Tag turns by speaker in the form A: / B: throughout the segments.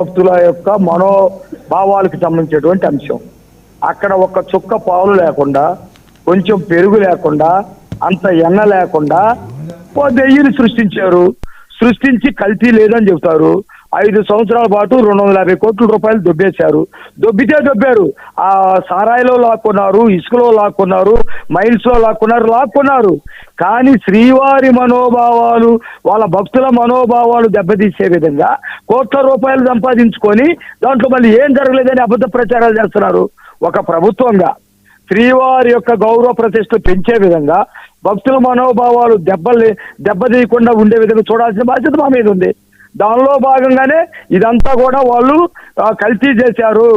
A: భక్తుల యొక్క మనోభావాలకు సంబంధించినటువంటి అంశం. అక్కడ ఒక్క చుక్క పాలు లేకుండా, కొంచెం పెరుగు లేకుండా, అంత ఎన్న లేకుండా నెయ్యిని సృష్టించారు. సృష్టించి కల్తీ లేదని చెబుతారు. 5 సంవత్సరాల పాటు 250 కోట్ల రూపాయలు దొబ్బేశారు. దొబ్బారు. ఆ సారాయిలో లాక్కున్నారు, ఇసుకలో లాక్కున్నారు, మైల్స్ లో లాక్కున్నారు. కానీ శ్రీవారి మనోభావాలు, వాళ్ళ భక్తుల మనోభావాలు దెబ్బతీసే విధంగా కోట్ల రూపాయలు సంపాదించుకొని దాంట్లో మళ్ళీ ఏం జరగలేదని అబద్ధ ప్రచారాలు చేస్తున్నారు. ఒక ప్రభుత్వంగా శ్రీవారి యొక్క గౌరవ ప్రతిష్టలు పెంచే విధంగా, భక్తుల మనోభావాలు దెబ్బతీయకుండా ఉండే విధంగా చూడాల్సిన బాధ్యత మా మీద ఉంది. దానిలో భాగంగానే ఇదంతా కూడా వాళ్ళు కల్తీ చేశారు.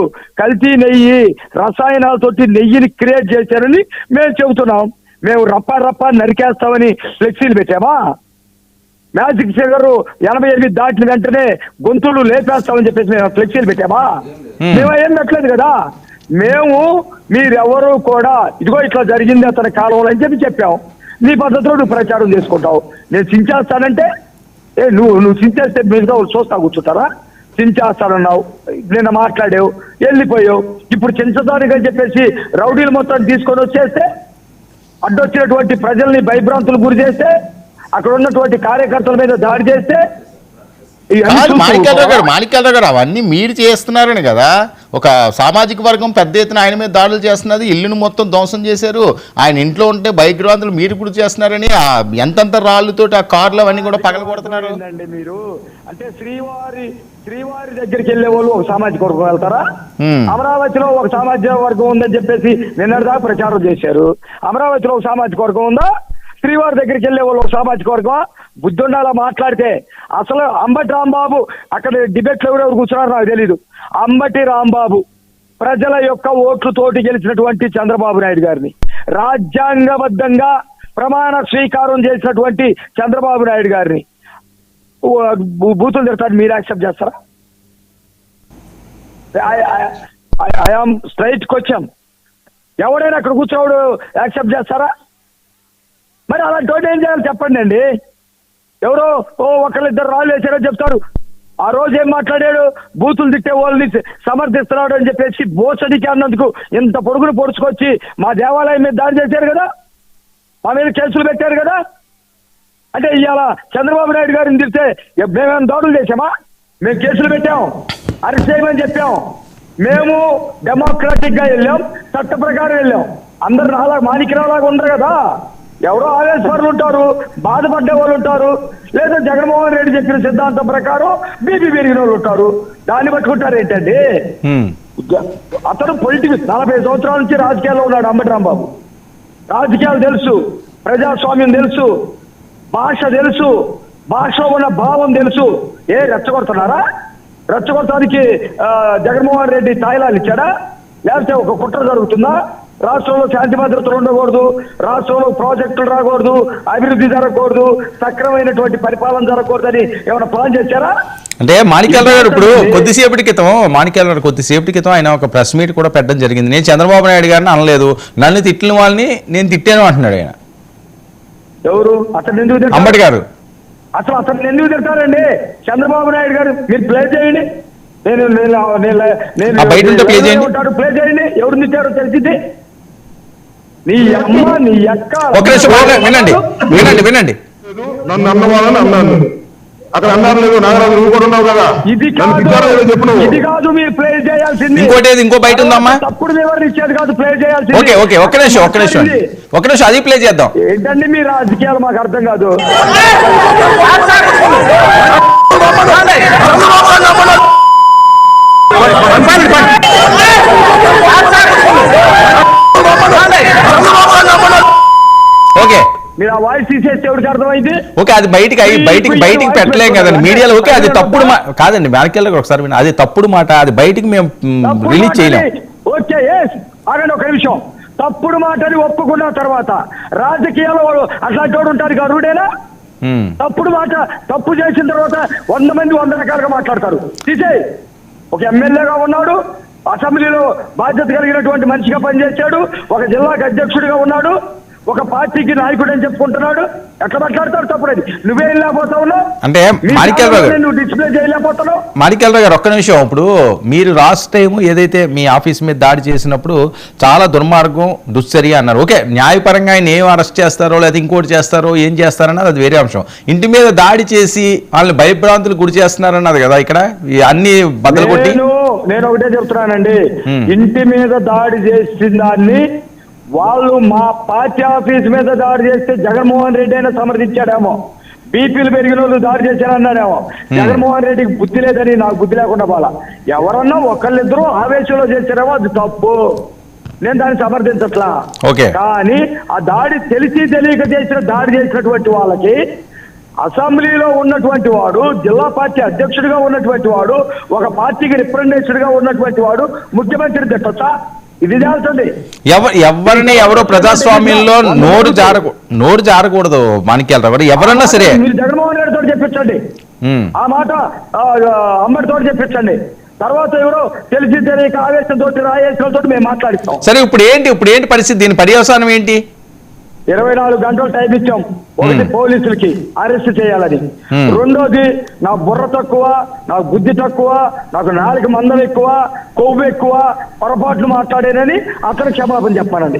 A: కల్తీ నెయ్యి, రసాయనాలతోటి నెయ్యిని క్రియేట్ చేశారని మేము చెబుతున్నాం. మేము రప్ప నరికేస్తామని ఫ్లెక్సీలు పెట్టామా? మ్యాజిక్ ఫిగర్ 88 దాటిన వెంటనే గొంతులు లేపేస్తామని చెప్పేసి మేము ఫ్లెక్సీలు పెట్టామా? మేము ఏం పెట్టలేదు కదా. మేము మీరెవరు కూడా ఇదిగో ఇట్లా జరిగింది అతని కాలంలో అని చెప్పాం. నీ పద్ధతిలో నువ్వు ప్రచారం చేసుకుంటావు. నేను చించేస్తానంటే నువ్వు చించేస్తే మీద చూస్తా కూర్చుంటారా? చించేస్తానన్నావు, నిన్న మాట్లాడావు, వెళ్ళిపోయావు. ఇప్పుడు చించదానికి అని చెప్పేసి రౌడీలు మొత్తం తీసుకొని వచ్చేస్తే, అడ్డొచ్చినటువంటి ప్రజల్ని భయభ్రాంతులు గురి చేస్తే, అక్కడ ఉన్నటువంటి కార్యకర్తల మీద దాడి చేస్తే,
B: మాణిక్యాలరావు గారు అవన్నీ మీరు చేస్తున్నారని కదా. ఒక సామాజిక వర్గం పెద్ద ఎత్తున ఆయన మీద దాడులు చేస్తున్నది, ఇల్లును మొత్తం ధ్వంసం చేశారు. ఆయన ఇంట్లో ఉంటే భయభ్రాంతులు మీరు ఇప్పుడు చేస్తున్నారని ఎంతంత రాళ్ళతోటి ఆ కార్లు అవన్నీ కూడా పగల కొడుతున్నారు.
A: మీరు అంటే శ్రీవారి దగ్గరికి వెళ్ళే వాళ్ళు ఒక సామాజిక వర్గం వెళ్తారా? అమరావతిలో ఒక సామాజిక వర్గం ఉందని చెప్పేసి నిన్నటిదాకా ప్రచారం చేశారు. అమరావతిలో ఒక సామాజిక వర్గం ఉందా? శ్రీవారి దగ్గరికి వెళ్ళే వాళ్ళు ఒక సామాజిక వర్గం. బుద్ధుండాలా మాట్లాడితే. అసలు అంబటి రాంబాబు అక్కడ డిబేట్లో ఎవరెవరు కూర్చున్నారో నాకు తెలీదు. అంబటి రాంబాబు ప్రజల యొక్క ఓట్లతోటి గెలిచినటువంటి చంద్రబాబు నాయుడు గారిని, రాజ్యాంగబద్ధంగా ప్రమాణ స్వీకారం చేసినటువంటి చంద్రబాబు నాయుడు గారిని బూతులు తిడతాడు. మీరు యాక్సెప్ట్ చేస్తారా? I am straight question. ఎవడైనా అక్కడ కూర్చోడు యాక్సెప్ట్ చేస్తారా? మరి అలాంటి వాడు ఏం చేయాలి చెప్పండి అండి. ఎవరో ఒకళ్ళిద్దరు రాళ్ళు వేసారో చెప్తారు. ఆ రోజు ఏం మాట్లాడాడు? బూతులు తిట్టే వాళ్ళని సమర్థిస్తున్నాడు అని చెప్పేసి బోసడికి అన్నందుకు ఇంత పొడుగును పొడుచుకొచ్చి మా దేవాలయం మీద దాడి చేశారు కదా, మా మీద కేసులు పెట్టారు కదా. అంటే ఇవాళ చంద్రబాబు నాయుడు గారిని తిడితే మేమేమైనా దాడులు చేసామా? మేము కేసులు పెట్టాం, అరెస్ట్ చేయమని చెప్పాం. మేము డెమోక్రాటిక్ గా వెళ్ళాం, చట్ట ప్రకారం వెళ్ళాం. అందరు నాలా మాణిక్యరావులాగా ఉండరు కదా. ఎవరో ఆవేశపరులు ఉంటారు, బాధపడ్డే వాళ్ళు ఉంటారు, లేదా జగన్మోహన్ రెడ్డి చెప్పిన సిద్ధాంతం ప్రకారం బీపీ పెరిగిన వాళ్ళు ఉంటారు. దాన్ని పట్టుకుంటారు ఏంటండి? అతను పొలిటిక్స్ 40 సంవత్సరాల నుంచి రాజకీయాల్లో ఉన్నాడు అంబటి రాంబాబు. రాజకీయాలు తెలుసు, ప్రజాస్వామ్యం తెలుసు, భాష తెలుసు, భాషలో ఉన్న భావం తెలుసు. రెచ్చగొడుతున్నారా? రెచ్చగొట్టడానికి జగన్మోహన్ రెడ్డి తాయిలాలు ఇచ్చాడా? లేకపోతే ఒక కుట్ర జరుగుతుందా? రాష్ట్రంలో శాంతి భద్రతలు ఉండకూడదు, రాష్ట్రంలో ప్రాజెక్టులు రాకూడదు, అభివృద్ధి జరగకూడదు, సక్రమైనటువంటి పరిపాలన జరగకూడదని ఏమైనా ప్లాన్ చేశారా?
C: అంటే మాణిక్యాలరావు గారు ఇప్పుడు కొద్దిసేపటి క్రితం ఆయన ఒక ప్రెస్ మీట్ కూడా పెట్టడం జరిగింది. నేను చంద్రబాబు నాయుడు గారిని అనలేదు, నన్ను తిట్టిన వాళ్ళని నేను తిట్టాను అంటున్నాడు ఆయన.
A: ఎవరు? అతను ఎందుకు?
C: అంబటి గారు.
A: అసలు అతను ఎందుకు తిడతారండి? చంద్రబాబు నాయుడు గారు మీరు ప్లే చేయండి. నేను
C: బయట ప్లే
A: చేయండి. ఎవరు తిట్టారో తెలిసింది. నీ అమ్మ నీ అక్క.
C: వినండి.
D: నన్ను అన్నవాళ్ళని అన్నాను, అక్కడ అన్నారు లేదు. నాగరాజు నువ్వు కూడా ఉన్నావు కదా.
A: ఇది కాదు మీరు ప్లే చేయాల్సింది.
C: ఇంకో బయట ఉందమ్మా.
A: తప్పుడు వివరణ ఇచ్చేది కాదు ప్లే చేయాల్సింది.
C: ఓకే ఒక్క నిమిషం అది ప్లే చేద్దాం.
A: ఏంటండి మీ రాజకీయాలు మాకు అర్థం కాదు.
C: ఓకే
A: మీరు ఆ వాయిస్ తీసేస్తే ఎవరికి అర్థమైంది?
C: ఓకే అది బయటికి పెట్టలేం కదండి మీడియాలో. ఓకే అది తప్పుడు కాదండి. మాణిక్యాలరావు ఒకసారి అది తప్పుడు మాట, అది బయటికి మేము రిలీజ్ చేయలేం.
A: ఓకే ఆగండి ఒక నిమిషం. తప్పుడు మాటని ఒప్పుకున్న తర్వాత రాజకీయాల్లో అట్లాంటి వాడు ఉంటారు గరుడేనా? తప్పుడు మాట తప్పు చేసిన తర్వాత 100 మంది 100 రకాలుగా మాట్లాడతారు. తీసేయి. ఒక ఎమ్మెల్యేగా ఉన్నాడు, అసెంబ్లీలో బాధ్యత కలిగినటువంటి మనిషిగా పనిచేశాడు, ఒక జిల్లాకు అధ్యక్షుడిగా ఉన్నాడు, ఒక పార్టీకి నాయకుడు అని చెప్పుకుంటున్నాడు. ఎట్లా మాట్లాడతాడు తప్పుడది? నువ్వే వెళ్ళలేకపోతావు,
C: అంటే మాణిక్యాలరావు గారు,
A: నువ్వు డిస్ప్లే చేయలేకపోతున్నావు.
C: మాణిక్యాలరావు గారు ఒక్క నిమిషం. ఇప్పుడు మీరు లాస్ట్ టైం ఏదైతే మీ ఆఫీస్ మీద దాడి చేసినప్పుడు చాలా దుర్మార్గం, దుశ్చర్య అన్నారు. ఓకే, న్యాయపరంగా ఆయన ఏం అరెస్ట్ చేస్తారో లేదా ఇంకోటి చేస్తారో ఏం చేస్తారన్నది అది వేరే అంశం. ఇంటి మీద దాడి చేసి వాళ్ళని భయభ్రాంతులు గురి చేస్తున్నారన్నది కదా ఇక్కడ అన్ని బద్దలు కొట్టి.
A: నేను ఒకటే చెప్తున్నానండి, ఇంటి మీద దాడి చేసిన దాన్ని వాళ్ళు మా పార్టీ ఆఫీస్ మీద దాడి చేస్తే జగన్మోహన్ రెడ్డి అయినా సమర్థించాడేమో. బీపీలు పెరిగిన వాళ్ళు దాడి చేశారన్నాడేమో. జగన్మోహన్ రెడ్డికి బుద్ధి లేదని నాకు బుద్ధి లేకుండా పోలా. ఎవరన్నా ఒకళ్ళిద్దరూ ఆవేశంలో చేశారేమో, అది తప్పు. నేను దాన్ని సమర్థించట్లా. కానీ ఆ దాడి తెలిసి తెలియక దాడి చేసినటువంటి వాళ్ళకి అసెంబ్లీలో ఉన్నటువంటి వాడు, జిల్లా పార్టీ అధ్యక్షుడిగా ఉన్నటువంటి వాడు, ఒక పార్టీకి రిప్రజెంటేటివ్ గా ఉన్నటువంటి వాడు ముఖ్యమంత్రి తిట్టొచ్చా? ఇది తెలుస్తుంది.
C: ఎవరిని ఎవరో ప్రజాస్వామ్యంలో నోరు జారకూడదు మాణిక్యాలరావు గారు. ఎవరన్నా సరే
A: మీరు జగన్మోహన్ రెడ్డి తోటి చెప్పించండి, ఆ మాట అమ్మడి తోటి చెప్పించండి. తర్వాత ఎవరో తెలిసి తెలియక ఆవేశంతో రాయేసిన మేము మాట్లాడిస్తాం.
C: సరే, ఇప్పుడు ఏంటి పరిస్థితి? దీని పర్యవసానం ఏంటి?
A: 24 గంటలు టైం ఇచ్చాం. ఒకటి పోలీసులకి అరెస్ట్ చేయాలని, రెండోది నా బుర్ర తక్కువ, నాకు బుద్ధి తక్కువ, నాకు నాలుగు మందం ఎక్కువ, కొవ్వు ఎక్కువ, పొరపాట్లు మాట్లాడానని అతను క్షమాపణ చెప్పానండి.